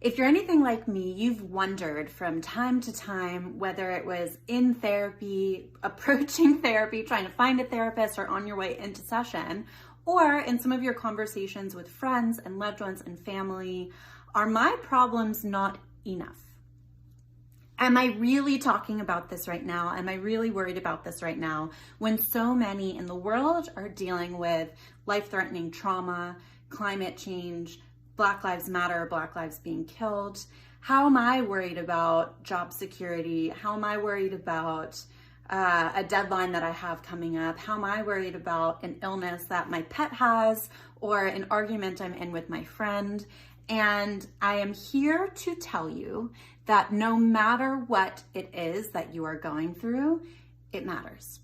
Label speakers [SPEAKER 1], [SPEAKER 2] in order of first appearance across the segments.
[SPEAKER 1] If you're anything like me, you've wondered from time to time whether it was in therapy, approaching therapy, trying to find a therapist, or on your way into session, or in some of your conversations with friends and loved ones and family, are my problems not enough? Am I really talking about this right now? Am I really worried about this right now when so many in the world are dealing with life-threatening trauma, climate change, Black Lives Matter, Black lives being killed? How am I worried about job security? How am I worried about a deadline that I have coming up? How am I worried about an illness that my pet has or an argument I'm in with my friend? And I am here to tell you that no matter what it is that you are going through, it matters.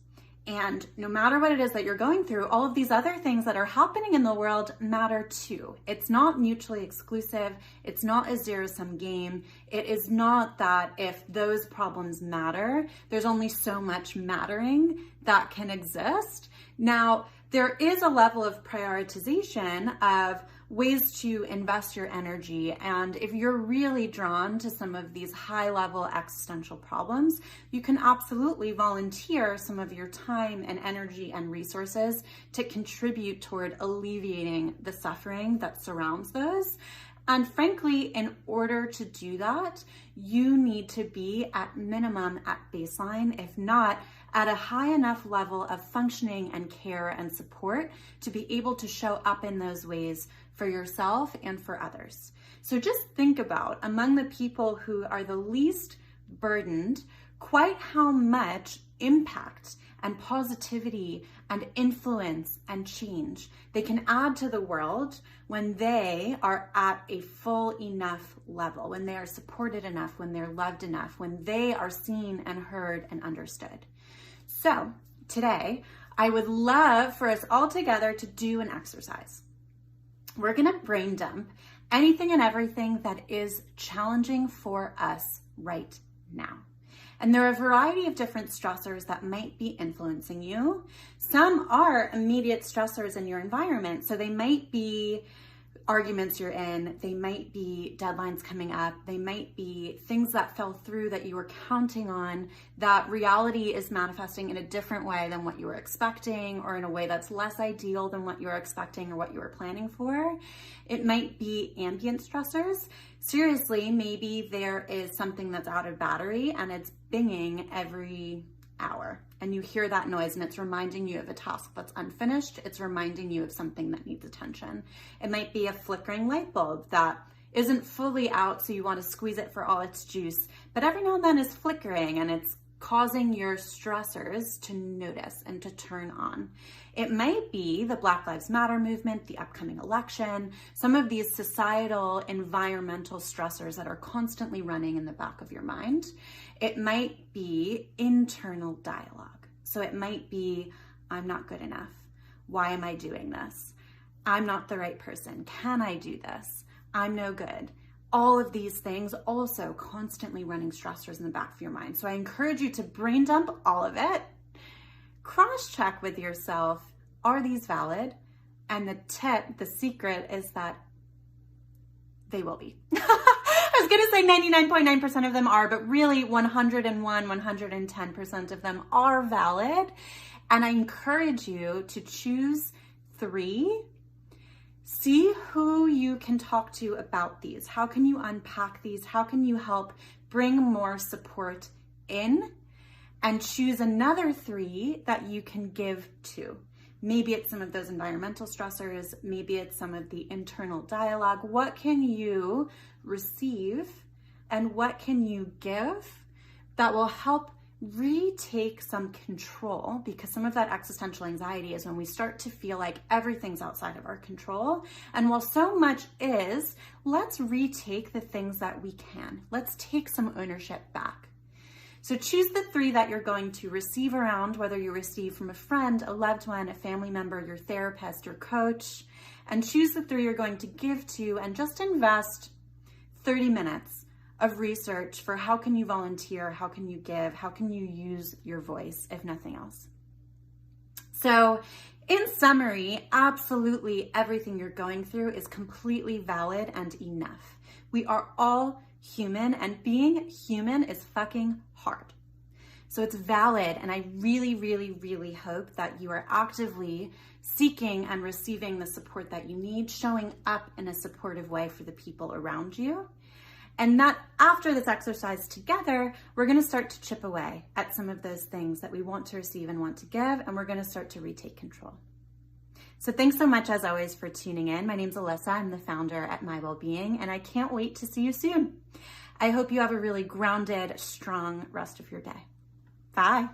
[SPEAKER 1] And no matter what it is that you're going through, all of these other things that are happening in the world matter too. It's not mutually exclusive. It's not a zero-sum game. It is not that if those problems matter, there's only so much mattering that can exist. Now, there is a level of prioritization of ways to invest your energy. And if you're really drawn to some of these high-level existential problems, you can absolutely volunteer some of your time and energy and resources to contribute toward alleviating the suffering that surrounds those. And frankly, in order to do that, you need to be at minimum at baseline, if not at a high enough level of functioning and care and support to be able to show up in those ways for yourself and for others. So just think about, among the people who are the least burdened, quite how much impact and positivity and influence and change they can add to the world when they are at a full enough level, when they are supported enough, when they're loved enough, when they are seen and heard and understood. So today, I would love for us all together to do an exercise. We're gonna brain dump anything and everything that is challenging for us right now. And there are a variety of different stressors that might be influencing you. Some are immediate stressors in your environment. So they might be arguments you're in, they might be deadlines coming up, they might be things that fell through that you were counting on, that reality is manifesting in a different way than what you were expecting, or in a way that's less ideal than what you were expecting or what you were planning for. It might be ambient stressors. Seriously, maybe there is something that's out of battery and it's binging every hour, and you hear that noise and it's reminding you of a task that's unfinished. It's reminding you of something that needs attention. It might be a flickering light bulb that isn't fully out, so you want to squeeze it for all its juice, but every now and then is flickering and it's causing your stressors to notice and to turn on. It might be the Black Lives Matter movement, the upcoming election, some of these societal, environmental stressors that are constantly running in the back of your mind. It might be internal dialogue. So it might be, I'm not good enough. Why am I doing this? I'm not the right person. Can I do this? I'm no good. All of these things also constantly running stressors in the back of your mind. So I encourage you to brain dump all of it. Cross-check with yourself, are these valid? And the secret is that they will be. I was gonna say 99.9% of them are, but really 101%, 110% of them are valid. And I encourage you to choose 3. See who you can talk to about these. How can you unpack these? How can you help bring more support in? And choose another 3 that you can give to. Maybe it's some of those environmental stressors. Maybe it's some of the internal dialogue. What can you receive and what can you give that will help retake some control? Because some of that existential anxiety is when we start to feel like everything's outside of our control. And while so much is, let's retake the things that we can. Let's take some ownership back. So choose the 3 that you're going to receive around, whether you receive from a friend, a loved one, a family member, your therapist, your coach, and choose the 3 you're going to give to, and just invest 30 minutes of research for how can you volunteer, how can you give, how can you use your voice, if nothing else. So In summary, absolutely everything you're going through is completely valid and enough. We are all human, and being human is fucking hard. So it's valid, and I really, really, really hope that you are actively seeking and receiving the support that you need, showing up in a supportive way for the people around you. And that after this exercise together, we're gonna start to chip away at some of those things that we want to receive and want to give, and we're gonna start to retake control. So thanks so much, as always, for tuning in. My name's Alyssa. I'm the founder at MyWellbeing, and I can't wait to see you soon. I hope you have a really grounded, strong rest of your day. Bye.